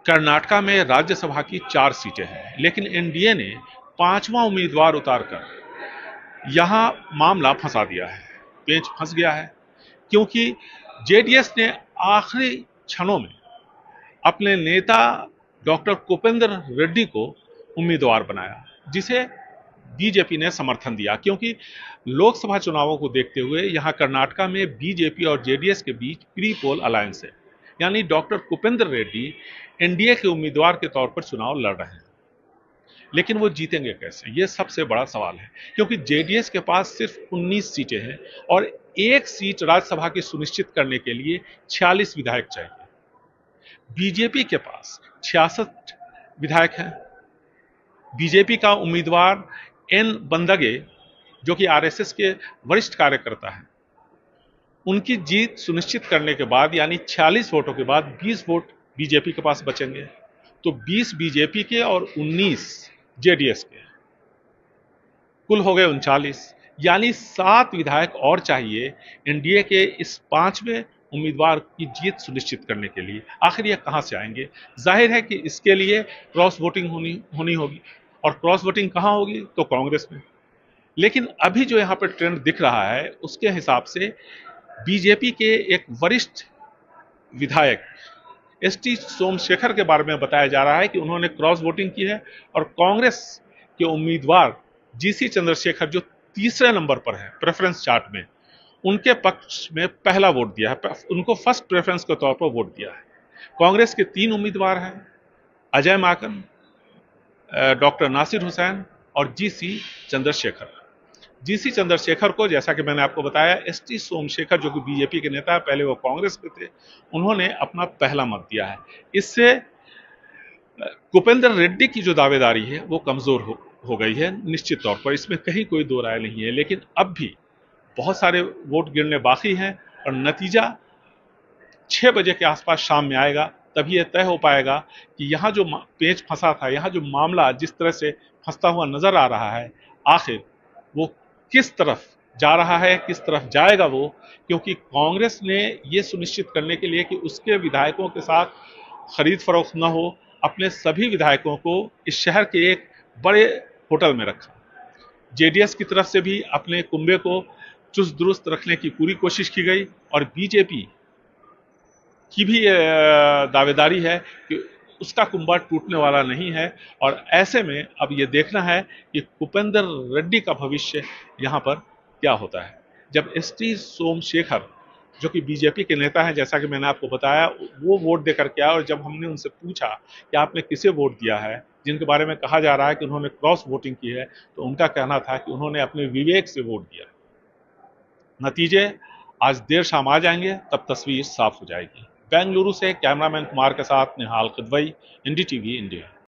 कर्नाटका में राज्यसभा की 4 सीटें हैं, लेकिन एनडीए ने 5वां उम्मीदवार उतारकर यहां मामला फंसा दिया है, पेंच फंस गया है, क्योंकि जेडीएस ने आखिरी क्षणों में अपने नेता डॉक्टर कुपेंद्र रेड्डी को उम्मीदवार बनाया, जिसे बीजेपी ने समर्थन दिया, क्योंकि लोकसभा चुनावों को देखते हुए यहां कर्नाटका में बीजेपी और जेडीएस के बीच प्री पोल अलायंस है, यानी डॉक्टर कुपेंद्र रेड्डी एनडीए के उम्मीदवार के तौर पर चुनाव लड़ रहे हैं। लेकिन वो जीतेंगे कैसे, ये सबसे बड़ा सवाल है, क्योंकि जेडीएस के पास सिर्फ 19 सीटें हैं और एक सीट राज्यसभा की सुनिश्चित करने के लिए 46 विधायक चाहिए। बीजेपी के पास 66 विधायक हैं। बीजेपी का उम्मीदवार एन बंदगे, जो कि आरएसएस के वरिष्ठ कार्यकर्ता हैं, उनकी जीत सुनिश्चित करने के बाद, यानी 46 वोटों के बाद 20 वोट बीजेपी के पास बचेंगे। तो 20 बीजेपी के और 19 जेडीएस के, कुल हो गए 39, यानी 7 विधायक और चाहिए एनडीए के इस 5वें उम्मीदवार की जीत सुनिश्चित करने के लिए। आखिर ये कहां से आएंगे? जाहिर है कि इसके लिए क्रॉस वोटिंग होनी होगी, और क्रॉस वोटिंग कहां होगी? तो कांग्रेस में। लेकिन अभी जो यहां पर ट्रेंड दिख रहा है, उसके हिसाब से बीजेपी के एक वरिष्ठ विधायक एसटी सोमशेखर के बारे में बताया जा रहा है कि उन्होंने क्रॉस वोटिंग की है, और कांग्रेस के उम्मीदवार जीसी चंद्रशेखर, जो तीसरे नंबर पर है प्रेफरेंस चार्ट में, उनके पक्ष में पहला वोट दिया है, उनको फर्स्ट प्रेफरेंस के तौर पर वोट दिया है। कांग्रेस के 3 उम्मीदवार हैं, अजय माकन, डॉक्टर नासिर हुसैन और जीसी चंद्रशेखर। जीसी चंद्रशेखर को, जैसा कि मैंने आपको बताया, एसटी सोमशेखर, जो कि बीजेपी के नेता है, पहले वो कांग्रेस के थे, उन्होंने अपना पहला मत दिया है। इससे कुपेंद्र रेड्डी की जो दावेदारी है वो कमजोर हो गई है निश्चित तौर पर, इसमें कहीं कोई दो राय नहीं है। लेकिन अब भी बहुत सारे वोट गिरने बाकी हैं, और नतीजा 6 बजे के आसपास शाम में आएगा, तभी यह तय हो पाएगा कि यहाँ जो पेंच फंसा था, यहाँ जो मामला जिस तरह से फंसता हुआ नजर आ रहा है, आखिर वो किस तरफ जा रहा है, किस तरफ जाएगा वो। क्योंकि कांग्रेस ने ये सुनिश्चित करने के लिए कि उसके विधायकों के साथ खरीद फरोख्त न हो, अपने सभी विधायकों को इस शहर के एक बड़े होटल में रखा। जेडीएस की तरफ से भी अपने कुंबे को चुस्त दुरुस्त रखने की पूरी कोशिश की गई, और बीजेपी की भी दावेदारी है कि उसका कुंभा टूटने वाला नहीं है। और ऐसे में अब ये देखना है कि कुपेंद्र रेड्डी का भविष्य यहाँ पर क्या होता है। जब एसटी सोमशेखर, जो कि बीजेपी के नेता हैं, जैसा कि मैंने आपको बताया, वो वोट देकर के आए, और जब हमने उनसे पूछा कि आपने किसे वोट दिया है, जिनके बारे में कहा जा रहा है कि उन्होंने क्रॉस वोटिंग की है, तो उनका कहना था कि उन्होंने अपने विवेक से वोट दिया। नतीजे आज देर शाम आ जाएंगे, तब तस्वीर साफ हो जाएगी। बेंगलुरु से कैमरामैन कुमार के साथ निहाल किदवई, एनडीटीवी इंडिया।